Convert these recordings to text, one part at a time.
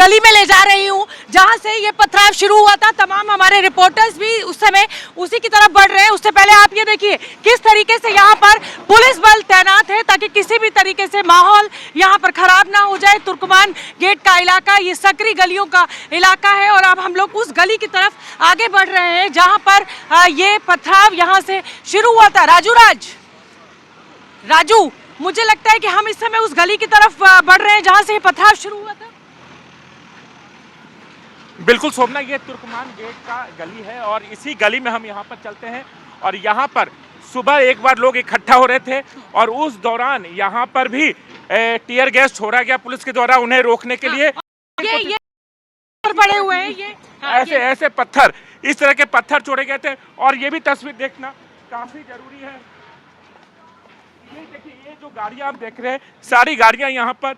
गली में ले जा रही हूँ जहाँ से ये पथराव शुरू हुआ था। तमाम हमारे रिपोर्टर्स भी उस समय उसी की तरफ बढ़ रहे हैं। उससे पहले आप ये देखिए किस तरीके से यहाँ पर पुलिस बल तैनात है ताकि किसी भी तरीके से माहौल यहाँ पर खराब ना हो जाए। तुर्कमान गेट का इलाका ये सकरी गलियों का इलाका है और अब हम लोग उस गली की तरफ आगे बढ़ रहे हैं जहाँ पर ये पथराव यहाँ से शुरू हुआ था। राजू, मुझे लगता है कि हम इस समय उस गली की तरफ बढ़ रहे हैं जहां से ये पथराव शुरू हुआ था। बिल्कुल शोभना, ये तुर्कमान गेट का गली है और इसी गली में हम यहाँ पर चलते हैं। और यहाँ पर सुबह एक बार लोग इकट्ठा हो रहे थे और उस दौरान यहाँ पर भी टीयर गैस छोड़ा गया पुलिस के द्वारा उन्हें रोकने के लिए। ये पड़े हुए हैं ये ऐसे पत्थर, इस तरह के पत्थर छोड़े गए थे। और ये भी तस्वीर देखना काफी जरूरी है। ये देखिए, ये जो गाड़ियां आप देख रहे हैं सारी गाड़ियां यहाँ पर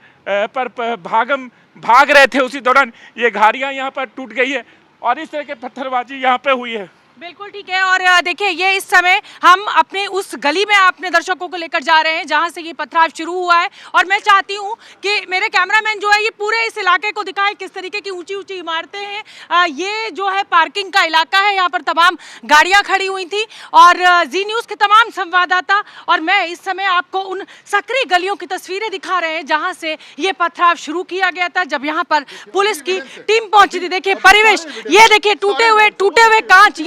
भाग रहे थे, उसी दौरान ये गाड़ियां यहाँ पर टूट गई है और इस तरह के पत्थरबाजी यहाँ पे हुई है। बिल्कुल ठीक है। और देखिए ये इस समय हम अपने उस गली में अपने दर्शकों को लेकर जा रहे हैं जहां से ये पथराव शुरू हुआ है और मैं चाहती हूं कि मेरे कैमरामैन जो है ये पूरे इस इलाके को दिखाएं किस तरीके की ऊंची ऊंची इमारतें हैं। ये जो है पार्किंग का इलाका है, यहाँ पर तमाम गाड़ियां खड़ी हुई थी और जी न्यूज़ के तमाम संवाददाता और मैं इस समय आपको उन सक्रिय गलियों की तस्वीरें दिखा रहे हैं जहाँ से ये पथराव शुरू किया गया था जब यहाँ पर पुलिस की टीम पहुंची थी। देखिए परिवेश, ये देखिए टूटे हुए कांच,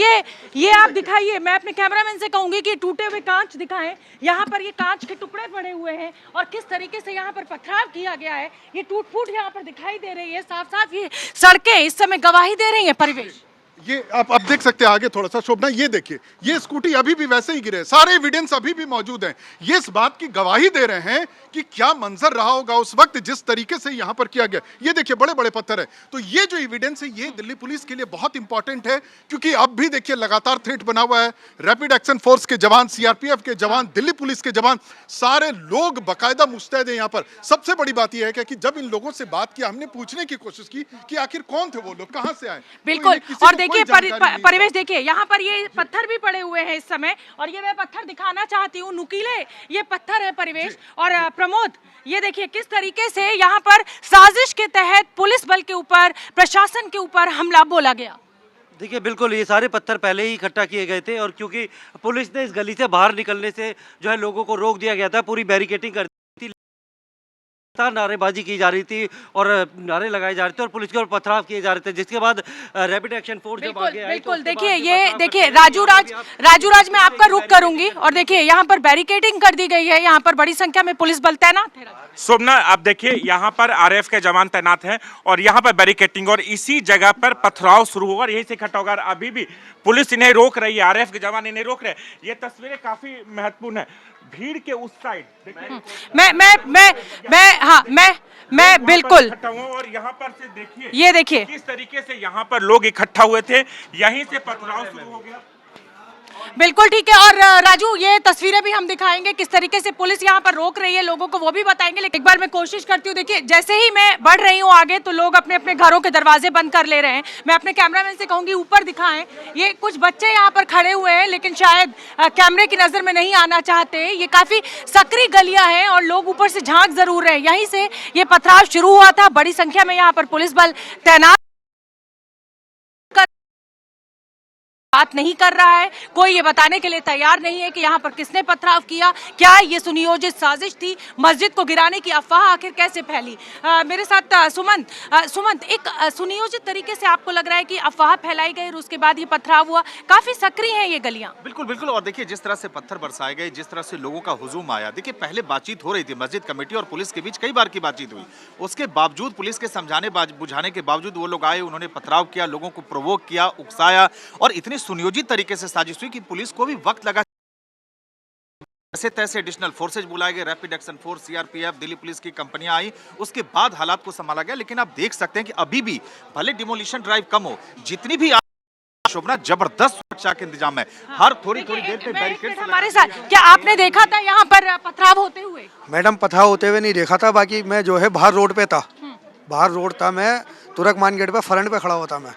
ये आप दिखाइए। मैं अपने कैमरामैन से कहूंगी कि टूटे हुए कांच दिखाएं। यहाँ पर ये कांच के टुकड़े पड़े हुए हैं और किस तरीके से यहाँ पर पथराव किया गया है ये टूट फूट यहाँ पर दिखाई दे रही है। साफ साफ ये सड़कें इस समय गवाही दे रही हैं। परिवेश, ये आप अब देख सकते हैं आगे थोड़ा सा शोभना, ये देखिए ये स्कूटी अभी भी वैसे ही गिरे, सारे एविडेंस अभी भी मौजूद हैं। ये इस बात की गवाही दे रहे हैं कि क्या मंजर रहा होगा उस वक्त जिस तरीके से यहाँ पर किया गया। ये देखिए बड़े बड़े पत्थर है। तो ये जो एविडेंस है ये दिल्ली पुलिस के लिए बहुत इंपॉर्टेंट है क्योंकि अब भी देखिए लगातार थ्रेट बना हुआ है। रैपिड एक्शन फोर्स के जवान, सीआरपीएफ के जवान, दिल्ली पुलिस के जवान, सारे लोग बाकायदा मुस्तैद है यहाँ पर। सबसे बड़ी बात यह है कि जब इन लोगों से बात की, हमने पूछने की कोशिश की कि आखिर कौन थे वो लोग, कहाँ से आए। बिल्कुल। और देखिए परिवेश, देखिए यहाँ पर ये पत्थर भी पड़े हुए हैं इस समय और ये मैं पत्थर दिखाना चाहती हूँ, नुकीले ये पत्थर है परिवेश। और प्रमोद, ये देखिए किस तरीके से यहाँ पर साजिश के तहत पुलिस बल के ऊपर, प्रशासन के ऊपर हमला बोला गया। देखिए बिल्कुल ये सारे पत्थर पहले ही इकट्ठा किए गए थे और क्योंकि पुलिस ने इस गली से बाहर निकलने से जो है लोगों को रोक दिया गया था, पूरी बैरिकेटिंग कर नारेबाजी की जा रही थी और नारे लगाए जा रहे थे और पुलिस के ऊपर पथराव किए जा रहे थे, जिसके बाद रैपिड एक्शन फोर्स जब आगे आई। बिल्कुल देखिए, ये देखिए राजू राज मैं आपका रुख करूंगी और देखिए यहाँ पर बैरिकेडिंग कर दी गई है, यहाँ पर बड़ी संख्या में पुलिस बल तैनात है। शोभना, आप देखिए यहाँ पर आरएएफ के जवान तैनात हैं और यहाँ पर बैरिकेटिंग और इसी जगह पर पथराव शुरू होगा, यही से इकट्ठा होगा। अभी भी पुलिस इन्हें रोक रही है, आरएएफ के जवान इन्हें रोक रहे हैं। ये तस्वीरें काफी महत्वपूर्ण है। भीड़ के उस साइड मैं बिल्कुल और यहाँ पर से देखिए, ये देखिए किस तरीके से यहाँ पर लोग इकट्ठा हुए थे, यहीं से पथराव शुरू हो गया। बिल्कुल ठीक है। और राजू ये तस्वीरें भी हम दिखाएंगे किस तरीके से पुलिस यहाँ पर रोक रही है लोगों को, वो भी बताएंगे। लेकिन एक बार मैं कोशिश करती हूँ, देखिए जैसे ही मैं बढ़ रही हूँ आगे तो लोग अपने अपने घरों के दरवाजे बंद कर ले रहे हैं। मैं अपने कैमरामैन से कहूंगी ऊपर दिखाएं। ये कुछ बच्चे यहाँ पर खड़े हुए हैं लेकिन शायद कैमरे की नजर में नहीं आना चाहते। ये काफी सक्रिय गलियां हैं और लोग ऊपर से झांक जरूर रहे हैं। यहीं से ये पथराव शुरू हुआ था। बड़ी संख्या में यहाँ पर पुलिस बल तैनात बात नहीं कर रहा है, कोई ये बताने के लिए तैयार नहीं है कि यहाँ पर किसने पथराव किया, क्या ये सुनियोजित साजिश थी, मस्जिद को गिराने की अफवाह आखिर कैसे फैली। मेरे साथ सुमंत, एक सुनियोजित तरीके से आपको लग रहा है कि अफवाह फैलाई गई और उसके बाद ये पथराव हुआ, काफी सक्रिय हैं ये गलियां। बिल्कुल बिल्कुल। और देखिए जिस तरह से पत्थर बरसाए गए, जिस तरह से लोगों का हुजूम आया, देखिए पहले बातचीत हो रही थी मस्जिद कमेटी और पुलिस के बीच, कई बार की बातचीत हुई, उसके बावजूद पुलिस के समझाने बुझाने के बावजूद वो लोग आए, उन्होंने पथराव किया, लोगों को प्रोवोक किया, उकसाया और इतनी सुनियोजित तरीके से साजिश हुई कि पुलिस को भी वक्त लगा। ऐसे तैसे एडिशनल फोर्सेज बुलाए गए, rapid action force, CRPF, Delhi police की कंपनियां आई, उसके बाद हालात को संभाला गया। लेकिन आप देख सकते हैं कि अभी भी भले डिमोलिशन ड्राइव कम हो, जितनी भी शोभना जबरदस्त सुरक्षा के इंतजाम है। हर थोड़ी देर पे बैरिकेड हमारे साथ। क्या आपने देखा था यहाँ पर पथराव होते हुए? मैडम पथराव होते हुए नहीं देखा था, बाकी मैं जो है बाहर रोड पे था, बाहर रोड था, मैं तुर्कमान गेट पे फ्रंट पे खड़ा हुआ था मैं।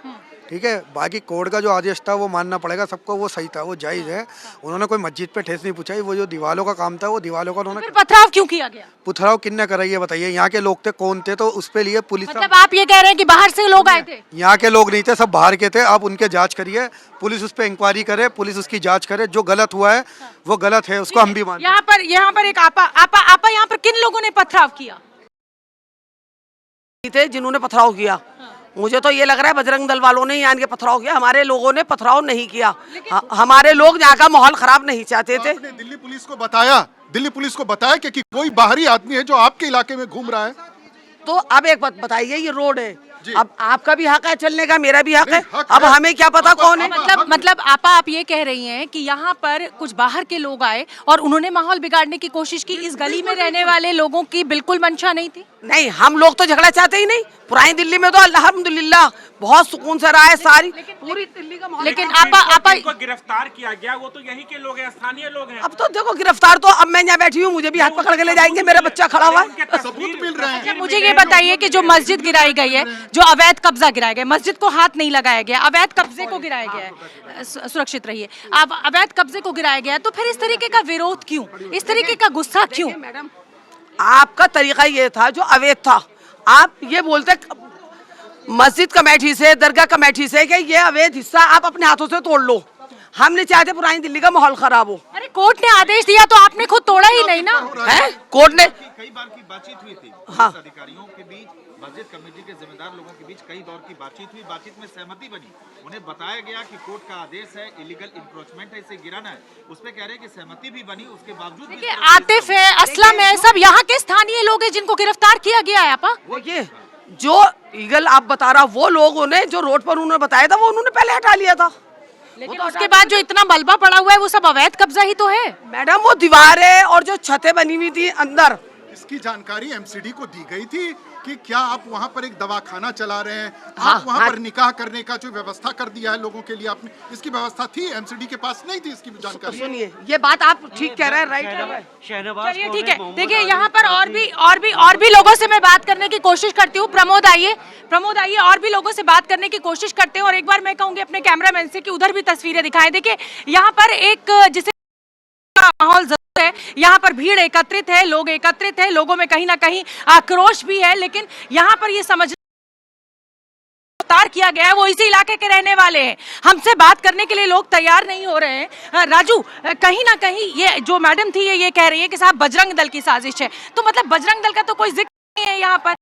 ठीक है, बाकी कोर्ट का जो आदेश था वो मानना पड़ेगा सबको, वो सही था, वो जायज़ है। उन्होंने कोई मस्जिद पे ठेस नहीं पूछाई, वो जो दीवारों का काम था वो दीवारों का उन्होंने फिर पथराव क्यों किया गया? पुथराव किन्ने करा ये बताइए? यहाँ के लोग थे, कौन थे? तो उस पे लिए पुलिस मतलब आप ये कह रहे हैं कि बाहर से लोग आए थे? यहाँ के लोग नहीं थे, सब बाहर के थे। आप उनके जांच करिए, पुलिस उस पर इंक्वायरी करे, पुलिस उसकी जांच करे, जो गलत हुआ है वो गलत है, उसको हम भी मानते हैं। यहाँ पर एक आपा यहाँ पर किन लोगों ने पथराव किया? थे जिन्होंने पथराव किया। मुझे तो ये लग रहा है बजरंग दल वालों ने यहाँ के पथराव किया, हमारे लोगों ने पथराव नहीं किया। हमारे लोग यहाँ का माहौल खराब नहीं चाहते थे। आपने दिल्ली पुलिस को बताया, दिल्ली पुलिस को बताया कि कोई बाहरी आदमी है जो आपके इलाके में घूम रहा है? तो अब एक बात बताइए, ये रोड है, जी। अब आपका भी हक है चलने का, मेरा भी हक है। नहीं, हक अब है। हमें क्या पता कौन है। मतलब आपा आप ये कह रही हैं कि यहाँ पर कुछ बाहर के लोग आए और उन्होंने माहौल बिगाड़ने की कोशिश की। इस गली में रहने वाले लोगों की बिल्कुल मंशा नहीं थी? नहीं, हम लोग तो झगड़ा चाहते ही नहीं। पुरानी दिल्ली में तो अल्हम्दुलिल्लाह बहुत सुकून से रहा है, सारी पूरी दिल्ली का माहौल। लेकिन आपा इनको गिरफ्तार किया गया, वो तो यही के लोग हैं, स्थानीय लोग हैं। अब तो देखो गिरफ्तार तो, अब मैं यहाँ बैठी हूँ, मुझे भी हाथ पकड़ के ले जाएंगे, मेरा बच्चा खड़ा हुआ है। सबूत मिल रहे हैं। मुझे ये बताइए कि जो मस्जिद गिराई गई है, जो अवैध कब्जा गिराया गया, मस्जिद को हाथ नहीं लगाया गया, अवैध कब्जे को गिराया गया है, सुरक्षित रहिए, अब अवैध कब्जे को गिराया गया, तो फिर इस तरीके का विरोध क्यों, इस तरीके का गुस्सा क्यों? मैडम, आपका तरीका ये था जो अवैध था। आप ये बोलते मस्जिद कमेटी से, दरगाह कमेटी से कि ये अवैध हिस्सा आप अपने हाथों से तोड़ लो। हम नहीं चाहते पुरानी दिल्ली का माहौल खराब हो। अरे कोर्ट ने आदेश दिया तो आपने खुद तोड़ा ही नहीं ना? है कोर्ट ने, कई बार की बातचीत हुई थी हाँ। पुलिस अधिकारियों के बीच, मस्जिद कमेटी के जिम्मेदार लोगों के बीच कई दौर की बातचीत हुई, बातचीत में सहमति बनी। उन्हें बताया गया कि कोर्ट का आदेश है, इलीगल इंक्रोचमेंट है, इसे गिराना है। उस पे कह रहे हैं कि सहमति भी बनी, उसके बावजूद भी इस देखिए तरह से आतिफ है, असलम है, सब यहाँ के स्थानीय लोग हैं जिनको गिरफ्तार किया गया है। आपा देखिए जो ईगल आप बता रहा, वो लोगों ने जो रोड पर उन्होंने बताया था वो उन्होंने पहले हटा लिया था। लेकिन उसके बाद जो इतना मलबा पड़ा हुआ है वो सब अवैध कब्जा ही तो है। मैडम वो दीवारें और जो छतें बनी हुई थी अंदर, इसकी जानकारी एमसीडी को दी गई थी कि क्या आप वहां पर एक दवाखाना चला रहे हैं, हाँ, आप वहां हाँ। पर निकाह करने का जो व्यवस्था कर दिया है लोगों के लिए, आपने इसकी व्यवस्था थी? एमसीडी के पास नहीं थी इसकी जानकारी। सुनिए ये बात आप ठीक कह रहे हैं, राइट है। शहनवाज चलिए कौर ठीक है, है, मोहम्मद देखिए आदिल यहाँ पर और भी लोगों से मैं बात करने की कोशिश करती हूँ। प्रमोद आइए, और भी लोगों से बात करने की कोशिश करते हैं। और एक बार मैं कहूँगी अपने कैमरामैन से कि उधर भी तस्वीरें दिखाएं। देखिए यहाँ पर एक जिसे माहौल जरूर है, यहाँ पर भीड़ एकत्रित है, लोग एकत्रित है, लोगों में कहीं ना कहीं आक्रोश भी है, लेकिन यहाँ पर ये समझ गिरफ्तार किया गया है वो इसी इलाके के रहने वाले हैं। हमसे बात करने के लिए लोग तैयार नहीं हो रहे हैं। राजू, कहीं ना कहीं ये जो मैडम थी ये कह रही है कि साहब बजरंग दल की साजिश है, तो मतलब बजरंग दल का तो कोई जिक्र नहीं है यहाँ पर।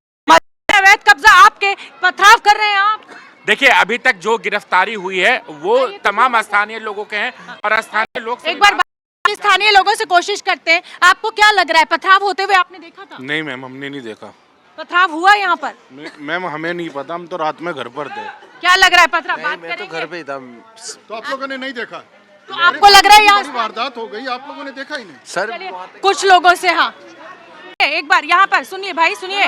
अवैध कब्जा आपके, पथराव कर रहे हैं आप। देखिए अभी तक जो गिरफ्तारी हुई है वो तमाम स्थानीय लोगों के हैं और स्थानीय लोग से एक बार स्थानीय लोगों से कोशिश करते हैं। आपको क्या लग रहा है, पथराव होते हुए आपने देखा था? नहीं मैम, हमने नहीं देखा। पथराव हुआ यहाँ पर? मैम हमें नहीं पता, हम तो रात में घर पर थे। क्या लग रहा है पथराव? बात मैं तो करेंगे? घर पे ही था तो आप लोगों ने नहीं देखा? तो आपको लग रहा है यहाँ वारदात हो गई, आप लोगों ने देखा ही नहीं? सर। चलिए, कुछ लोगों से, हाँ एक बार यहाँ पर सुनिए भाई, सुनिए,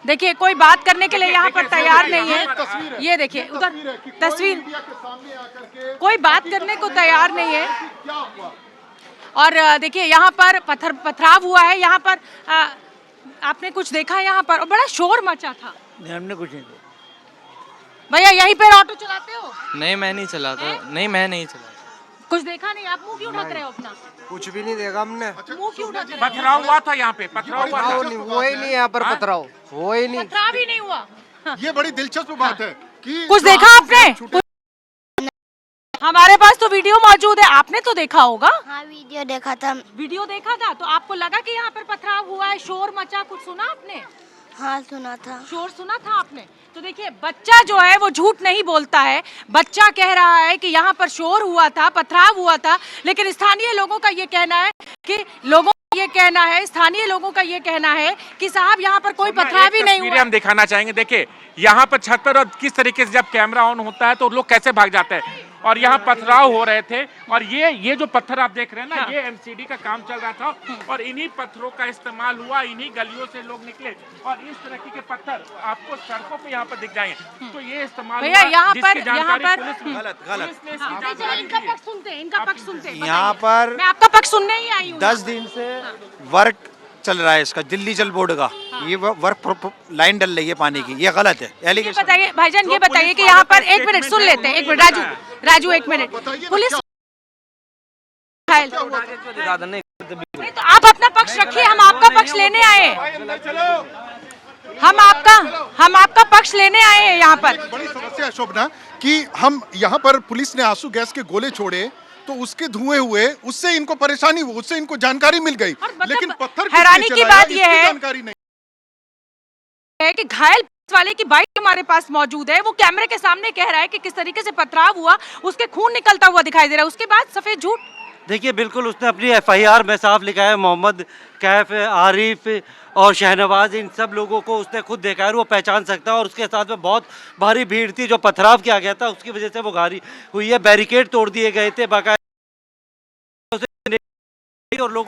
देखिए कोई बात करने के लिए यहाँ पर तैयार नहीं है। ये देखिए उधर तस्वीर, कोई बात करने को तैयार नहीं है। क्या हुआ? और देखिए यहाँ पर पथराव हुआ है। यहाँ पर आपने कुछ देखा यहाँ पर? और बड़ा शोर मचा था। हमने कुछ नहीं देखा। भैया यहीं पर ऑटो चलाते हो? नहीं मैं नहीं चलाता, नहीं मैं नहीं चलाता। कुछ देखा नहीं? आप मुंह क्यों ढक रहे हो अपना? कुछ भी नहीं देखा हमने। मुंह क्यों ढक रहे हो? पथराव हुआ था यहाँ पे, पथराव हुआ था। वो ही नहीं, यहाँ पर पथराव वो ही नहीं। पथराव ही नहीं हुआ। ये बड़ी दिलचस्प बात है कि कुछ जो देखा आपके आपने? छूटे- हमारे पास तो वीडियो मौजूद है, आपने तो देखा होगा। हाँ वीडियो देखा था। वीडियो देखा था तो आपको लगा कि यहाँ पर पथराव हुआ है, शोर मचा, कुछ सुना आपने? हाँ सुना था। शोर सुना था आपने? तो देखिए बच्चा जो है वो झूठ नहीं बोलता है। बच्चा कह रहा है कि यहाँ पर शोर हुआ था, पथराव हुआ था, लेकिन स्थानीय लोगों का ये कहना है कि स्थानीय लोगों का ये कहना है कि साहब यहाँ पर कोई पथराव ही नहीं हुआ। हम दिखाना चाहेंगे। देखिए यहाँ पर छत पर और किस तरीके से जब कैमरा ऑन होता है तो लोग कैसे भाग जाते हैं, और यहाँ पथराव हो रहे थे। और ये जो पत्थर आप देख रहे हैं ना, ये एमसीडी का काम चल रहा था और इन्हीं पत्थरों का इस्तेमाल हुआ, इन्हीं गलियों से लोग निकले और इस तरह के पत्थर आपको सड़कों पे यहाँ पर दिख जाएंगे। तो ये इस्तेमाल भैया हुआ, यहाँ जिसकी पर जानकारी गलत पुलिस ने इसकी जानकारी इनका दी है। पक्ष सुनते हैं, इनका पक्ष सुनते हैं। यहाँ बताइए। पर मैं आपका पक्ष सुनने ही आई हूँ। 10 दिन से वर्क चल रहा है इसका, दिल्ली जल बोर्ड का। ये वर्क लाइन डल रही है पानी की, ये गलत है ये एलिगेशन। बताइए भाईजान, ये तो बताइए पुलिस कि यहाँ वालों पर का एक मिनट सुन statement लेते हैं, है, एक मिनट उन्होंने राजू एक मिनट। बताइए ना पुलिस क्या हुआ? घायल। नहीं तो आप अपना पक्ष रखिए, हम आपका पक्ष लेने आए हैं। हम आपका पक्ष लेने आए हैं यहाँ पर। बड़ी समस्या है शोभना कि हम यहाँ पर पुलिस ने आंसू गैस के गोले छोड़े तो उसके धुएं हुए, उससे इनको परेशानी हुई, उससे इनको जानकारी मिल गई, और मतलब लेकिन पत्थर किसने हैरानी की चलाया, बात यह इसकी है जानकारी नहीं है कि घायल पुलिस वाले की बाइक हमारे पास मौजूद है। वो कैमरे के सामने कह रहा है कि किस तरीके से पथराव हुआ, उसके खून निकलता हुआ दिखाई दे रहा है। उसके बाद सफेद झूठ। देखिए बिल्कुल उसने अपनी एफआईआर में साफ लिखा है, मोहम्मद कैफ, आरिफ और शहनवाज, इन सब लोगों को उसने खुद देखा है और वो पहचान सकता है। और उसके साथ में बहुत भारी भीड़ थी, जो पथराव किया गया था उसकी वजह से वो गाड़ी हुई है। बैरिकेड तोड़ दिए गए थे बाकायदा, और लोग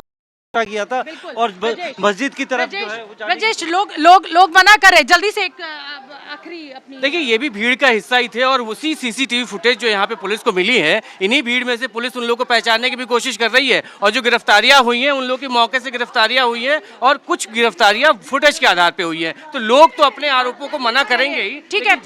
किया था और मस्जिद की तरफ जो है वो ब्रजेश, लोग मना कर रहे, जल्दी से एक आखिरी अपनी। देखिए ये भी भीड़ का हिस्सा ही थे और उसी सीसीटीवी फुटेज जो यहाँ पे पुलिस को मिली है, इन्हीं भीड़ में से पुलिस उन लोगों को पहचानने की भी कोशिश कर रही है। और जो गिरफ्तारियां हुई हैं उन लोगों की मौके से गिरफ्तारियां हुई हैं और कुछ गिरफ्तारियां फुटेज के आधार पे हुई हैं। तो लोग तो अपने आरोपों को मना करेंगे ही। ठीक है,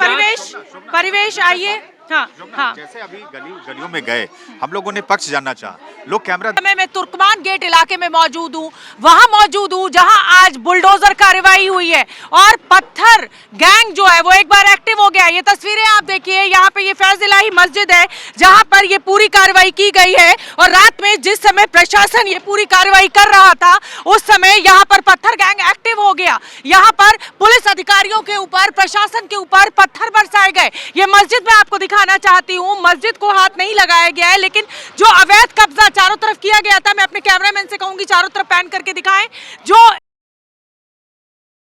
परिवेश आइए। हाँ। जैसे अभी गलियों में गए, हम लोगों ने पक्ष जानना चाहा, लोग कैमरा मैं तुर्कमान गेट इलाके में मौजूद हूँ, वहां मौजूद हूँ जहां आज बुलडोजर कार्रवाई हुई है और पत्थर गैंग जो है वो एक बार एक्टिव हो गया। ये तस्वीरें आप देखिए, यहाँ पे ये फैज इलाही मस्जिद है जहां पर ये पूरी कार्रवाई की गई है। और रात में जिस समय प्रशासन ये पूरी कार्रवाई कर रहा था, उस समय यहाँ पर पत्थर गैंग एक्टिव हो गया। यहाँ पर पुलिस अधिकारियों के ऊपर, प्रशासन के ऊपर पत्थर बरसाए गए। ये मस्जिद में आपको दिखाना चाहती हूँ, मस्जिद को हाथ नहीं लगाया गया है, लेकिन जो अवैध कब्जा चारों तरफ किया गया था, मैं अपने कैमरामैन से कहूंगी चारों तरफ पैन करके दिखाएं, जो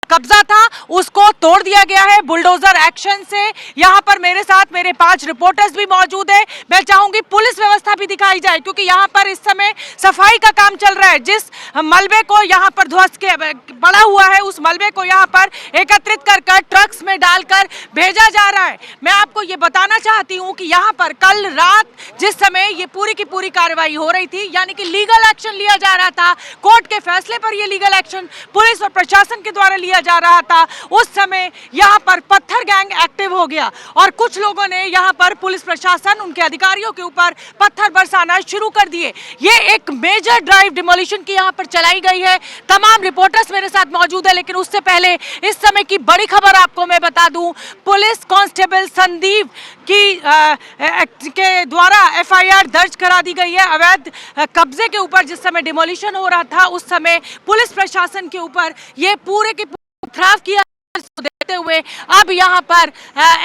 कब्जा था उसको तोड़ दिया गया है बुलडोजर एक्शन से। यहाँ पर मेरे साथ मेरे 5 रिपोर्टर्स भी मौजूद हैं। मैं चाहूंगी पुलिस व्यवस्था भी दिखाई जाए, क्योंकि यहाँ पर इस समय सफाई का काम चल रहा है। जिस मलबे को यहाँ पर ध्वस्त के पड़ा हुआ है, उस मलबे को यहाँ पर एकत्रित कर ट्रक्स में डालकर भेजा जा रहा है। मैं आपको ये बताना चाहती हूँ कि यहाँ पर कल रात जिस समय ये पूरी की पूरी कार्रवाई हो रही थी, यानी कि लीगल एक्शन लिया जा रहा था, कोर्ट के फैसले पर यह लीगल एक्शन पुलिस और प्रशासन के द्वारा लिया जा रहा था, उस समय यहाँ पर पत्थर गैंग एक्टिव हो गया और कुछ लोगों ने यहाँ पर पुलिस प्रशासन, उनके अधिकारियों के ऊपर पत्थर बरसाना शुरू कर दिए। ये एक मेजर ड्राइव डिमोलिशन की यहाँ पर चलाई गई है। तमाम रिपोर्टर्स मेरे साथ मौजूद है, लेकिन उससे पहले इस समय की बड़ी खबर आपको मैं बता दूं, पुलिस कांस्टेबल संदीप के द्वारा एफआईआर दर्ज करा दी गई है। अवैध कब्जे के ऊपर जिस समय डिमोलिशन हो रहा था, उस समय पुलिस प्रशासन के ऊपर ये पूरे के पथराव किया देते हुए अब यहाँ पर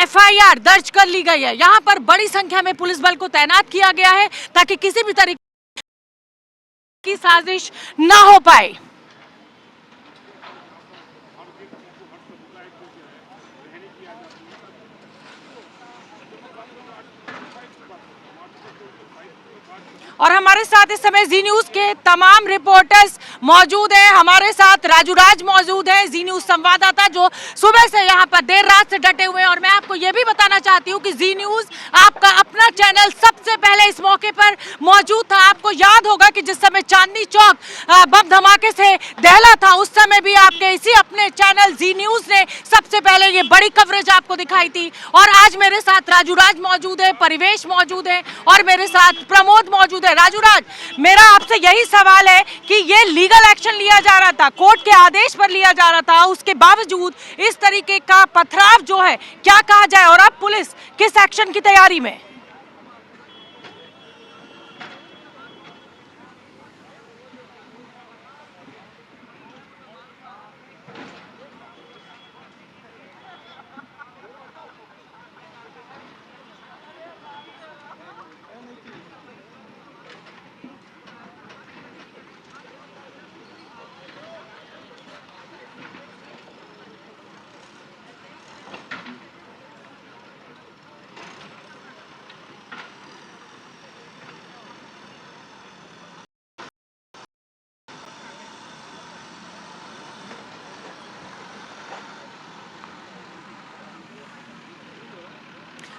एफआईआर दर्ज कर ली गई है। यहाँ पर बड़ी संख्या में पुलिस बल को तैनात किया गया है ताकि किसी भी तरीके की साजिश ना हो पाए। और हमारे साथ इस समय जी न्यूज के तमाम रिपोर्टर्स मौजूद हैं। हमारे साथ राजू राज मौजूद है, जी न्यूज संवाददाता, जो सुबह से यहाँ पर देर रात से डटे हुए हैं। और मैं आपको ये भी बताना चाहती हूँ कि जी न्यूज आपका अपना चैनल सबसे पहले इस मौके पर मौजूद था। आपको याद होगा कि जिस समय चांदनी चौक बम धमाके से दहला था, उस समय भी आपके इसी अपने चैनल जी न्यूज ने सबसे पहले ये बड़ी कवरेज आपको दिखाई थी। और आज मेरे साथ राजू राज मौजूद है, परिवेश मौजूद है और मेरे साथ प्रमोद मौजूद है। राजू राज, मेरा आपसे यही सवाल है कि ये लीगल एक्शन लिया जा रहा था, कोर्ट के आदेश पर लिया जा रहा था, उसके बावजूद इस तरीके का पथराव जो है, क्या कहा जाए, और अब पुलिस किस एक्शन की तैयारी में?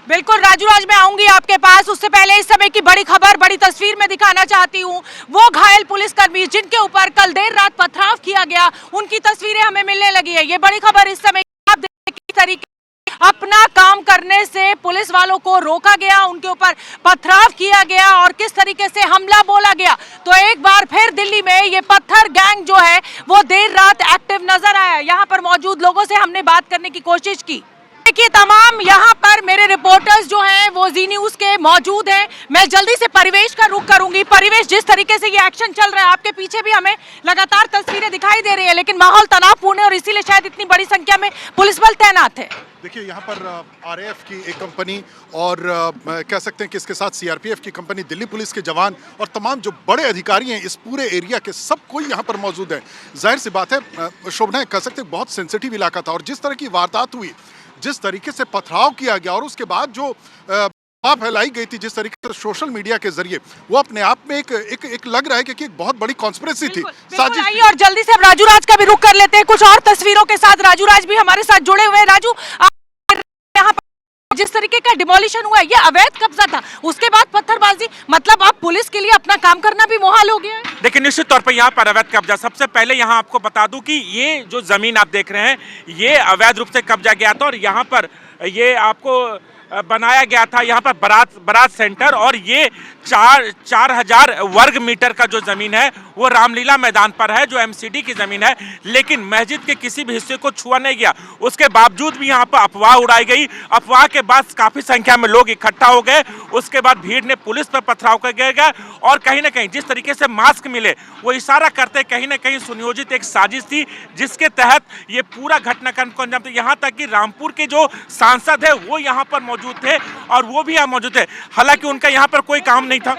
बिल्कुल राजूराज, मैं आऊंगी आपके पास, उससे पहले इस समय की बड़ी खबर, बड़ी तस्वीर में दिखाना चाहती हूँ। वो घायल पुलिसकर्मी जिनके ऊपर कल देर रात पथराव किया गया, उनकी तस्वीरें हमें मिलने लगी है। ये बड़ी खबर इस समय, आप देखिए किस तरीके अपना काम करने से पुलिस वालों को रोका गया, उनके ऊपर पथराव किया गया और किस तरीके से हमला बोला गया। तो एक बार फिर दिल्ली में ये पत्थर गैंग जो है वो देर रात एक्टिव नजर आया। यहाँ पर मौजूद लोगों से हमने बात करने की कोशिश की। देखिए तमाम यहाँ पर मेरे रिपोर्टर्स जो हैं वो जी न्यूज़ के मौजूद हैं। मैं जल्दी से परिवेश का रुख करूंगी। परिवेश, जिस तरीके से ये एक्शन चल रहा है, आपके पीछे भी हमें लगातार तस्वीरें दिखाई दे रही है, लेकिन माहौल तनावपूर्ण है और इसीलिए शायद इतनी बड़ी संख्या में पुलिस बल तैनात है। देखिए यहाँ पर आरएएफ की एक कंपनी और कह सकते हैं कि इसके साथ सीआरपीएफ की कंपनी, दिल्ली पुलिस के जवान और तमाम जो बड़े अधिकारी हैं इस पूरे एरिया के, सब कोई यहाँ पर मौजूद है। जाहिर सी बात है शोभना, कह सकते हैं बहुत सेंसिटिव इलाका था और जिस तरह की वारदात हुई, जिस तरीके से पथराव किया गया और उसके बाद जो फैलाई गई थी जिस तरीके से सोशल मीडिया के जरिए, वो अपने आप में एक लग रहा है कि एक बहुत बड़ी कॉन्स्पिरेसी थी, साजिश थी। और जल्दी से अब राजूराज का भी रुख कर लेते हैं कुछ और तस्वीरों के साथ। राजूराज भी हमारे साथ जुड़े हुए हैं। राजू, यहाँ पर जिस तरीके का डिमोलिशन हुआ, ये अवैध कब्जा था, उसके बाद पत्थरबाजी, मतलब अब पुलिस के लिए अपना काम करना भी मुहाल हो गया है। देखिए निश्चित तौर पर यहाँ पर अवैध कब्जा, सबसे पहले यहाँ आपको बता दूं कि ये जो जमीन आप देख रहे हैं ये अवैध रूप से कब्जा गया था और यहाँ पर ये आपको बनाया गया था यहाँ पर बारात सेंटर, और ये 4,000 वर्ग मीटर का जो जमीन है वो रामलीला मैदान पर है, जो एमसीडी की जमीन है, लेकिन मस्जिद के किसी भी हिस्से को छुआ नहीं गया। उसके बावजूद भी यहाँ पर अफवाह उड़ाई गई। अफवाह के बाद काफी संख्या में लोग इकट्ठा हो गए। उसके बाद भीड़ ने पुलिस पर पथराव कर गया और कहीं ना कहीं जिस तरीके से मास्क मिले वो इशारा करते कहीं ना कहीं सुनियोजित एक साजिश थी, जिसके तहत ये पूरा घटनाक्रम को अंजाम दिया। यहाँ तक कि रामपुर के जो सांसद है वो यहाँ पर मौजूद थे और वो भी यहाँ मौजूद थे, हालांकि उनका यहाँ पर कोई काम नहीं था।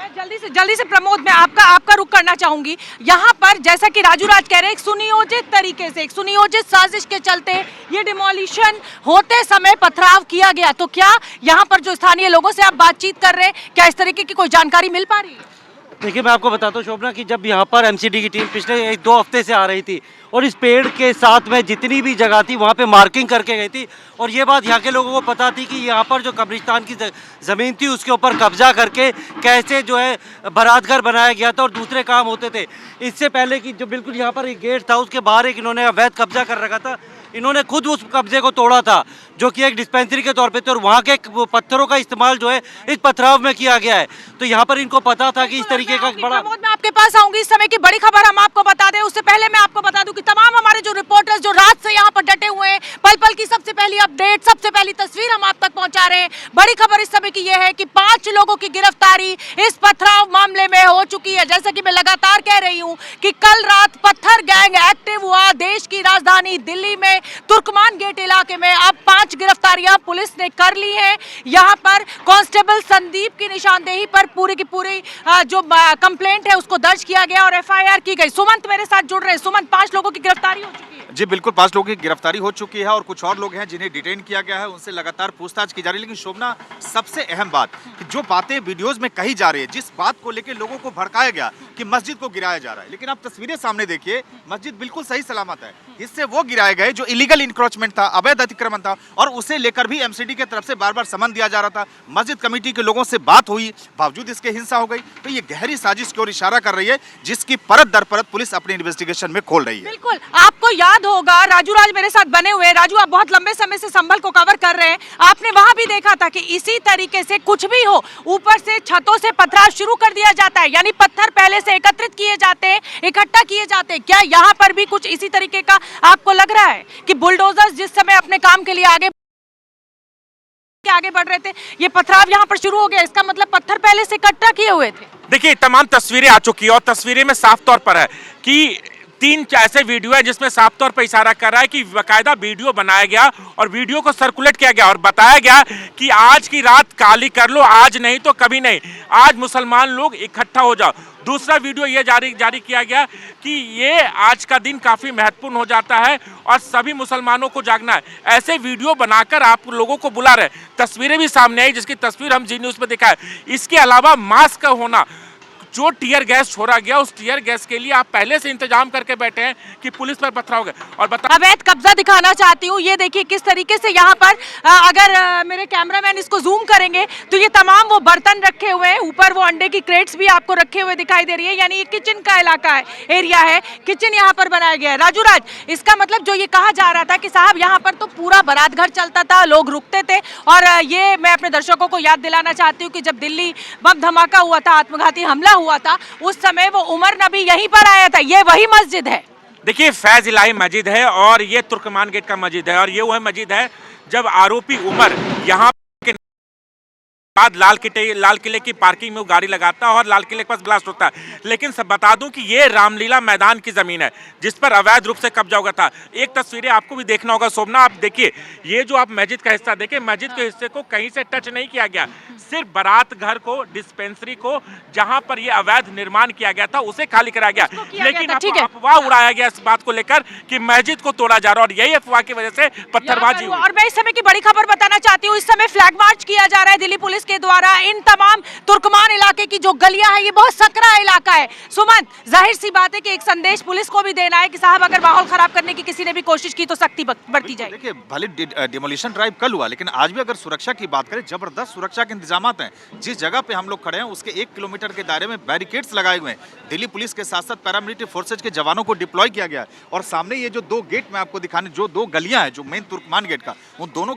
जल्दी से प्रमोद, मैं आपका रुख करना चाहूंगी। यहाँ पर जैसा कि राजूराज कह रहे हैं, एक सुनियोजित तरीके से, एक सुनियोजित साजिश के चलते ये डिमोलिशन होते समय पथराव किया गया। तो क्या यहाँ पर जो स्थानीय लोगों से आप बातचीत कर रहे हैं, क्या इस तरीके की कोई जानकारी मिल पा रही है? देखिए मैं आपको बताता हूँ शोभना कि जब यहाँ पर एमसीडी की टीम पिछले 1-2 हफ्ते से आ रही थी और इस पेड़ के साथ में जितनी भी जगह थी वहाँ पे मार्किंग करके गई थी, और ये बात यहाँ के लोगों को पता थी कि यहाँ पर जो कब्रिस्तान की ज़मीन थी उसके ऊपर कब्जा करके कैसे जो है बारात घर बनाया गया था और दूसरे काम होते थे। इससे पहले कि जो बिल्कुल यहाँ पर एक गेट था उसके बाहर एक इन्होंने अवैध कब्जा कर रखा था। इन्होंने खुद उस कब्जे को तोड़ा था जो कि एक डिस्पेंसरी के तौर पे थे, और वहाँ के पत्थरों का इस्तेमाल जो है इस पथराव में किया गया है। तो यहाँ पर इनको पता था कि इस तरीके का बड़ा। मैं आपके पास आऊंगी। इस समय की बड़ी खबर हम आपको बता दें, उससे पहले मैं आपको बता दूं कि तमाम हमारे जो रिपोर्टर्स जो रात से यहाँ पर डटे हुए हैं, पल पल की सबसे पहली अपडेट, सबसे पहली तस्वीर हम आप तक पहुंचा रहे हैं। बड़ी खबर इस समय की यह है कि 5 लोगों की गिरफ्तारी इस पथराव मामले में हो चुकी है। जैसा कि मैं लगातार कह रही हूँ कि कल रात पत्थर गैंग एक्टिव हुआ देश की राजधानी दिल्ली में तुर्कमान गेट इलाके में। अब 5 गिरफ्तारियां पुलिस ने कर ली हैं। यहाँ पर कांस्टेबल संदीप की निशानदेही पर पूरी की पूरी जो कंप्लेंट है उसको दर्ज किया गया और एफआईआर की गई। सुमंत मेरे साथ जुड़ रहे हैं। सुमंत, 5 लोगों की गिरफ्तारी हो चुकी है। जी बिल्कुल, 5 लोगों की गिरफ्तारी हो चुकी है और कुछ और लोग हैं जिन्हें डिटेन किया गया है, उनसे लगातार पूछताछ की जा रही है। लेकिन शोभना, सबसे अहम बात कि जो बातें वीडियोस में कही जा रही है, जिस बात को लेकर लोगों को भड़काया गया कि मस्जिद को गिराया जा रहा है, लेकिन आप तस्वीरें सामने देखिए, मस्जिद बिल्कुल सही सलामत है। इससे वो गिराए गए जो इलीगल इंक्रोचमेंट था, अवैध अतिक्रमण था, और उसे लेकर भी एमसीडी की तरफ से बार बार समन दिया जा रहा था। मस्जिद कमेटी के लोगों से बात हुई, बावजूद इसके हिंसा हो गई। तो ये गहरी साजिश की ओर इशारा कर रही है, जिसकी परत दर परत पुलिस अपनी इन्वेस्टिगेशन में खोल रही है। बिल्कुल, आपको याद होगा, राजूराज मेरे साथ बने हुए। राजू, आप बहुत लंबे समय से संभल को कवर कर रहे हैं। आपने वहां भी देखा था कि इसी तरीके से कुछ भी हो, ऊपर से छतों से पथराव शुरू कर दिया जाता है, यानी पत्थर पहले से एकत्रित किए जाते हैं, इकट्ठा किए जाते हैं। क्या यहाँ पर भी कुछ इसी तरीके का आपको लग रहा है कि बुलडोजर्स जिस समय अपने काम के लिए आगे बढ़ रहे थे, ये पथराव यहाँ पर शुरू हो गया? इसका मतलब पत्थर पहले से इकट्ठा किए हुए थे। देखिए तमाम तस्वीरें आ चुकी है और तस्वीरें में साफ तौर पर है कि 3 ऐसे वीडियो है जिसमें साफ तौर पर इशारा कर रहा है कि बाकायदा वीडियो बनाया गया और वीडियो को सर्कुलेट किया गया और बताया गया कि आज की रात काली कर लो, आज नहीं तो कभी नहीं, आज मुसलमान लोग इकट्ठा हो जाओ। दूसरा वीडियो ये जारी किया गया कि ये आज का दिन काफ़ी महत्वपूर्ण हो जाता है और सभी मुसलमानों को जागना है। ऐसे वीडियो बनाकर आप लोगों को बुला रहे। तस्वीरें भी सामने आई, जिसकी तस्वीर हम जी न्यूज़ में दिखाए। इसके अलावा मास्क का होना, जो टीयर गैस छोड़ा गया उस टीयर गैस के लिए आप पहले से इंतजाम करके बैठे हैं कि पुलिस पर पथराव गए। और बता अवैध कब्जा दिखाना चाहती हूँ, ये देखिए किस तरीके से यहाँ पर अगर मेरे कैमरामैन इसको जूम करेंगे तो ये तमाम वो बर्तन रखे हुए हैं, ऊपर वो अंडे की क्रेट्स भी आपको रखे हुए दिखाई दे रही है, यानी ये किचन का इलाका है, एरिया है, किचन यहाँ पर बनाया गया है। राजू राज, इसका मतलब जो ये कहा जा रहा था कि साहब यहाँ पर तो पूरा बारात घर चलता था, लोग रुकते थे, और ये मैं अपने दर्शकों को याद दिलाना चाहती हूँ कि जब दिल्ली बम धमाका हुआ था, आत्मघाती हमला हुआ था, उस समय वो उमर नबी यहीं पर आया था, ये वही मस्जिद है। देखिए फैज इलाही मस्जिद है और ये तुर्कमान गेट का मस्जिद है, और ये वह मस्जिद है जब आरोपी उमर यहाँ के बाद लाल किले की पार्किंग में वो गाड़ी लगाता है और लाल किले के पास ब्लास्ट होता है। लेकिन सब बता दूं कि ये रामलीला मैदान की जमीन है जिस पर अवैध रूप से कब्जा हुआ था। एक तस्वीरें आपको भी देखना होगा शोभना, आप देखिए, ये जो आप मस्जिद का हिस्सा देखिए, मस्जिद के हिस्से को कहीं से टच नहीं किया गया, सिर्फ बारात घर को, डिस्पेंसरी को, जहां पर ये अवैध निर्माण किया गया था उसे खाली कराया गया। लेकिन अफवाह उड़ाया गया इस बात को लेकर कि मस्जिद को तोड़ा जा रहा है, और यही अफवाह की वजह से पत्थरबाजी हुई। और मैं इस समय की बड़ी खबर बताना चाहती हूँ, इस समय फ्लैग मार्च किया जा रहा है दिल्ली पुलिस के द्वारा इन तमाम तुर्कमान इलाके की जो गलियां हैं, ये बहुत सकरा इलाका है। सुमन, जाहिर सी बात है कि एक संदेश पुलिस को भी देना है कि साहब अगर माहौल खराब करने की किसी ने भी कोशिश की तो सख्ती बरती जाए। देखिए भले डिमोलिशन ड्राइव कल हुआ, लेकिन आज भी अगर सुरक्षा की बात करें, जबरदस्त सुरक्षा के इंतजामात हैं। जिस जगह पे हम लोग खड़े हैं उसके 1 किलोमीटर के दायरे में बैरिकेड्स लगाए हुए हैं। दिल्ली पुलिस के साथ साथ पैरामिलिट्री फोर्सेज के जवानों को डिप्लॉय किया गया है। और सामने ये जो 2 गेट मैं आपको दिखाने, जो 2 गलियां हैं, जो मेन तुर्कमान गेट का, उन दोनों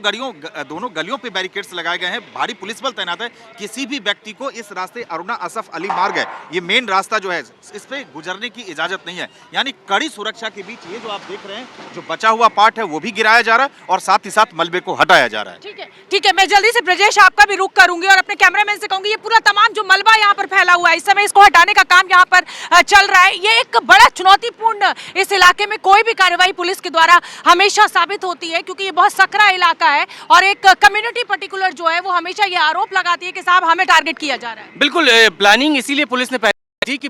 गलियों पे बैरिकेड्स लगाए गए हैं, भारी पुलिस बल तैनात है। किसी भी व्यक्ति को इस रास्ते अरुणा असफ अली मार्ग है, ये मेन रास्ता जो है, इस पे गुजरने की इजाजत नहीं है। यानी कड़ी सुरक्षा के बीच ये जो आप देख रहे हैं, जो बचा हुआ पार्ट है वो भी गिराया जा रहा है और साथ ही साथ मलबे को हटाया जा रहा है। ठीक है, मैं जल्दी से ब्रजेश आपका भी रुख करूंगी और अपने कैमरामैन से कहूंगी, ये पूरा तमाम जो मलबा यहाँ पर फैला हुआ है, इस समय इसको हटाने का काम यहाँ पर चल रहा है। ये एक बड़ा चुनौतीपूर्ण, इस इलाके में कोई भी कार्रवाई पुलिस के द्वारा हमेशा साबित होती है, क्योंकि ये बहुत सकरा इलाका है और एक कम्युनिटी पर्टिकुलर जो है वो हमेशा ये आरोप लगाती है कि साहब हमें टारगेट किया जा रहा है। बिल्कुल, प्लानिंग इसीलिए पुलिस ने पहले थी कि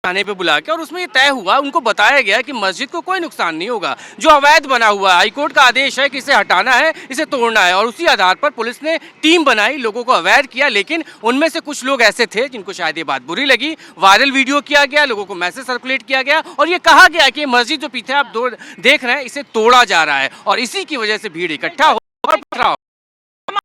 थाने पे बुला के, और उसमें ये तय हुआ, उनको बताया गया कि मस्जिद को कोई नुकसान नहीं होगा, जो अवैध बना हुआ है, हाईकोर्ट का आदेश है कि इसे हटाना है, इसे तोड़ना है, और उसी आधार पर पुलिस ने टीम बनाई, लोगों को अवेयर किया। लेकिन उनमें से कुछ लोग ऐसे थे जिनको शायद ये बात बुरी लगी, वायरल वीडियो किया गया, लोगों को मैसेज सर्कुलेट किया गया और ये कहा गया कि मस्जिद जो पीछे आप देख रहे हैं इसे तोड़ा जा रहा है, और इसी की वजह से भीड़ इकट्ठा हो और पथराव।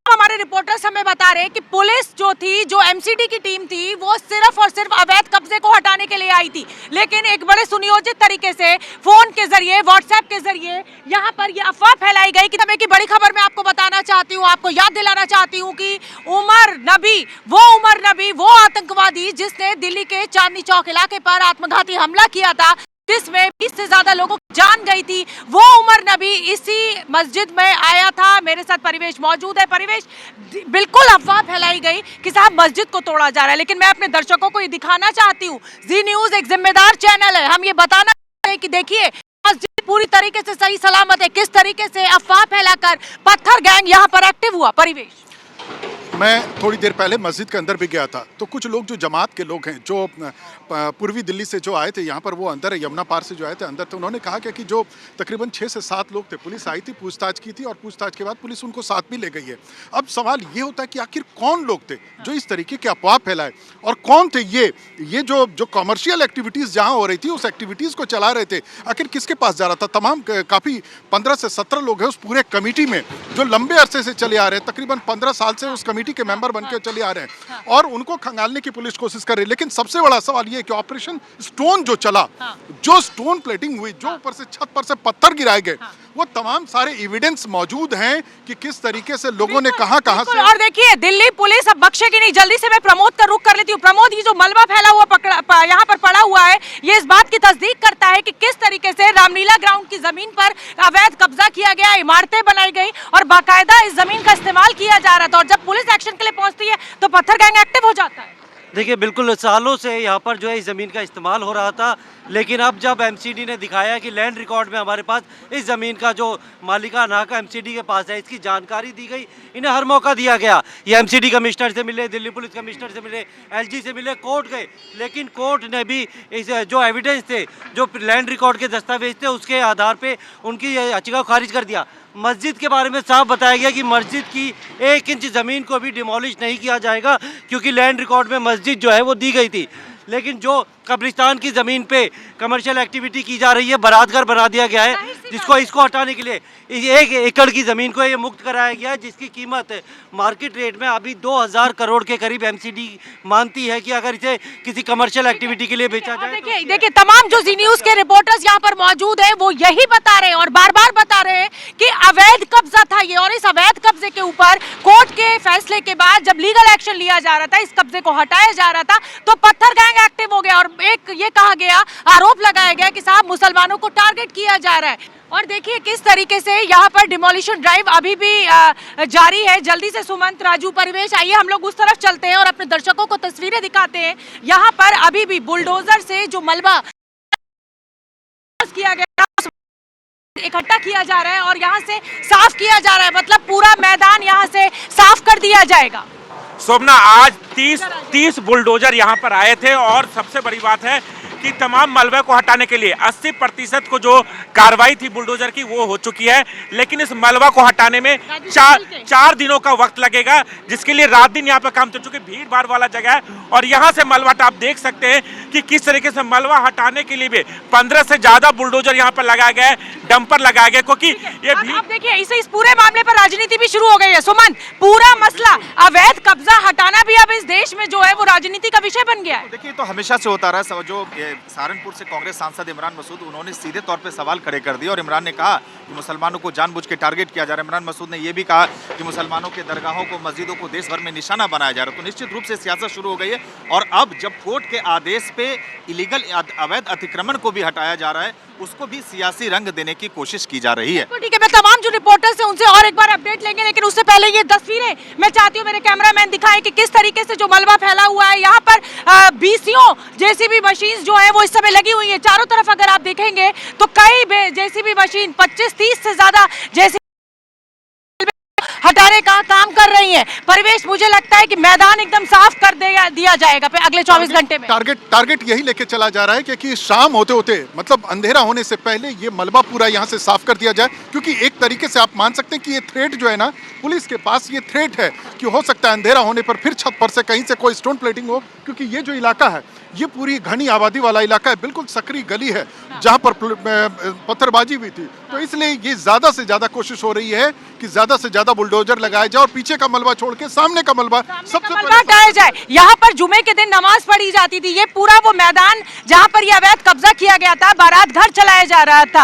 हमारे रिपोर्टर्स हमें बता रहे हैं कि पुलिस जो थी, जो एमसीडी की टीम थी, वो सिर्फ और सिर्फ अवैध कब्जे को हटाने के लिए आई थी, लेकिन एक बड़े सुनियोजित तरीके से फोन के जरिए, व्हाट्सएप के जरिए यहाँ पर ये अफवाह फैलाई गई कि समय की बड़ी खबर मैं आपको बताना चाहती हूँ, आपको याद दिलाना चाहती हूँ कि उमर नबी वो आतंकवादी जिसने दिल्ली के चांदनी चौक इलाके पर आत्मघाती हमला किया था, जिसमें 20 से ज्यादा लोगों की जान गई थी, वो उमर नबी इसी मस्जिद में आया था। मेरे साथ परिवेश मौजूद है। परिवेश, बिल्कुल अफवाह फैलाई गई कि साहब मस्जिद को तोड़ा जा रहा है, लेकिन मैं अपने दर्शकों को ये दिखाना चाहती हूँ, जी न्यूज एक जिम्मेदार चैनल है, हम ये बताना चाहते हैं कि देखिए मस्जिद पूरी तरीके से सही सलामत है, किस तरीके से अफवाह फैलाकर पत्थर गैंग यहाँ पर एक्टिव हुआ। परिवेश, मैं थोड़ी देर पहले मस्जिद के अंदर भी गया था, तो कुछ लोग जो जमात के लोग हैं, जो पूर्वी दिल्ली से जो आए थे यहाँ पर, वो अंदर है, यमुना पार से जो आए थे अंदर थे, उन्होंने कहा कि जो तकरीबन 6 से 7 लोग थे, पुलिस आई थी, पूछताछ की थी और पूछताछ के बाद पुलिस उनको साथ भी ले गई है। अब सवाल ये होता है कि आखिर कौन लोग थे जो इस तरीके के अफवाह फैलाए, और कौन थे ये जो कमर्शियल एक्टिविटीज़ जहाँ हो रही थी, उस एक्टिविटीज़ को चला रहे थे, आखिर किसके पास जा रहा था। तमाम काफ़ी 15 से 17 लोग हैं उस पूरे कमेटी में, जो लंबे अरसे से चले आ रहे हैं, तकरीबन 15 साल से उस कमेटी के मेंबर बनकर चले आ रहे हैं, और उनको खंगालने की पुलिस कोशिश कर रही है। लेकिन सबसे बड़ा सवाल ये है कि ऑपरेशन स्टोन जो चला, जो स्टोन प्लेटिंग हुई, जो ऊपर से छत पर से पत्थर गिराए गए, वो तमाम सारे एविडेंस मौजूद हैं कि किस तरीके से लोगों ने कहां से। और देखिए दिल्ली पुलिस अब बख्शेगी नहीं। जल्दी से मैं प्रमोद का रुख कर लेती हूँ। प्रमोद, ये जो मलबा फैला हुआ यहाँ पर पड़ा हुआ है, ये इस बात की तस्दीक करता है कि किस तरीके से रामलीला ग्राउंड की जमीन पर अवैध कब्जा किया गया, इमारतें बनाई गई और बाकायदा इस जमीन का इस्तेमाल किया जा रहा था, और जब पुलिस एक्शन के लिए पहुंचती है तो पत्थर गैंग एक्टिव हो जाता है। देखिए बिल्कुल सालों से यहाँ पर जो है इस ज़मीन का इस्तेमाल हो रहा था, लेकिन अब जब एमसीडी ने दिखाया कि लैंड रिकॉर्ड में हमारे पास इस ज़मीन का जो मालिकाना हक एमसीडी के पास है, इसकी जानकारी दी गई, इन्हें हर मौका दिया गया। ये एमसीडी कमिश्नर से मिले, दिल्ली पुलिस कमिश्नर से मिले, एलजी से मिले, कोर्ट गए, लेकिन कोर्ट ने भी इस जो एविडेंस थे, जो लैंड रिकॉर्ड के दस्तावेज थे, उसके आधार पर उनकी याचिका को खारिज कर दिया। मस्जिद के बारे में साफ बताया गया कि मस्जिद की 1 इंच ज़मीन को भी डिमोलिश नहीं किया जाएगा, क्योंकि लैंड रिकॉर्ड में मस्जिद जो है वो दी गई थी। लेकिन जो कब्रिस्तान की ज़मीन पे कमर्शियल एक्टिविटी की जा रही है, बारातघर बना दिया गया है, जिसको इसको हटाने के लिए 1 एकड़ की ज़मीन को ये मुक्त कराया गया है, जिसकी कीमत मार्केट रेट में अभी 2000 करोड़ के करीब एमसीडी मानती है कि अगर इसे किसी कमर्शियल एक्टिविटी के लिए बेचा जाए। देखिए तमाम जो जी न्यूज़ के रिपोर्टर्स यहाँ पर मौजूद हैं वो यही बता रहे हैं और बार बार बता रहे हैं कि अवैध कब्जा था ये, और इस अवैध कब्जे के ऊपर कोर्ट के फैसले के बाद जब लीगल एक्शन लिया जा रहा था, इस कब्जे को हटाया जा रहा था, तो पत्थर गैंग एक्टिव हो गया और एक ये कहा गया, आरोप लगाया गया कि साहब मुसलमानों को टारगेट किया जा रहा है। और देखिए किस तरीके से यहाँ पर डिमोलिशन ड्राइव अभी भी जारी है। जल्दी से सुमंत, राजू, परिवेश, आइए हम लोग उस तरफ चलते हैं और अपने दर्शकों को तस्वीरें दिखाते हैं। यहाँ पर अभी भी बुलडोजर से जो मलबा किया गया इकट्ठा किया जा रहा है और यहाँ से साफ किया जा रहा है, मतलब पूरा मैदान यहाँ से साफ कर दिया जाएगा। शोभना, आज 30 बुलडोजर यहाँ पर आए थे और सबसे बड़ी बात है कि तमाम मलबे को हटाने के लिए 80% को जो कार्रवाई थी बुलडोजर की वो हो चुकी है, लेकिन इस मलबा को हटाने में 4 दिनों का वक्त लगेगा, जिसके लिए रात दिन यहाँ पर काम चल चुके। भीड़ भाड़ वाला जगह है और यहाँ से मलबा आप देख सकते हैं कि किस तरीके से मलबा हटाने के लिए भी 15 से ज्यादा बुलडोजर यहाँ पर लगाया गया है, डंपर लगाया गया, क्योंकि ये आप देखिए इस पूरे मामले पर राजनीति भी शुरू हो गई है। सुमन, पूरा मसला अवैध कब्जा हटाना भी अब इस देश में जो है वो राजनीति का विषय बन गया है। देखिए तो हमेशा से होता रहा है। जो सहारनपुर से कांग्रेस सांसद इमरान मसूद, उन्होंने सीधे तौर पे सवाल खड़े कर दिए और इमरान ने कहा कि मुसलमानों को जानबूझ के टारगेट किया जा रहा है। इमरान मसूद ने यह भी कहा कि मुसलमानों के दरगाहों को, मस्जिदों को देश भर में निशाना बनाया जा रहा है। तो निश्चित रूप से सियासत शुरू हो गई है और अब जब कोर्ट के आदेश पे इलीगल अवैध अतिक्रमण को भी हटाया जा रहा है, उसको भी सियासी रंग देने की कोशिश की जा रही है। ठीक है, मैं तमाम जो रिपोर्टर्स हैं उनसे और एक बार अपडेट लेंगे, लेकिन उससे पहले ये तस्वीरें मैं चाहती हूँ मेरे कैमरामैन दिखाएं कि किस तरीके से जो मलबा फैला हुआ है। यहाँ पर बीसीओ जेसीबी मशीन जो है वो इस समय लगी हुई है चारों तरफ। अगर आप देखेंगे तो कई जेसीबी मशीन 25-30 से ज्यादा जेसीबी हटाने का काम कर रही है। परिवेश, मुझे लगता है कि मैदान एकदम साफ कर दिया जाएगा अगले 24 घंटे में। टारगेट यही लेके चला जा रहा है कि शाम होते होते, मतलब अंधेरा होने से पहले ये मलबा पूरा यहाँ से साफ कर दिया जाए, क्योंकि एक तरीके से आप मान सकते हैं कि ये थ्रेट जो है ना, पुलिस के पास ये थ्रेट है कि हो सकता है अंधेरा होने पर फिर छत पर से कहीं से कोई स्टोन प्लेटिंग हो, क्योंकि ये जो इलाका है ये पूरी घनी आबादी वाला इलाका है, बिल्कुल सकरी गली है जहाँ पर पत्थरबाजी हुई थी। तो इसलिए ये ज्यादा से ज्यादा कोशिश हो रही है कि ज्यादा से ज्यादा बुलडोजर लगाया जाए और पीछे का मलबा छोड़ के सामने का मलबा सबसे पहले हटाया जाए। यहाँ पर जुमे के दिन नमाज पढ़ी जाती थी, ये पूरा वो मैदान जहाँ पर ये अवैध कब्जा किया गया था, बारात घर चलाया जा रहा था,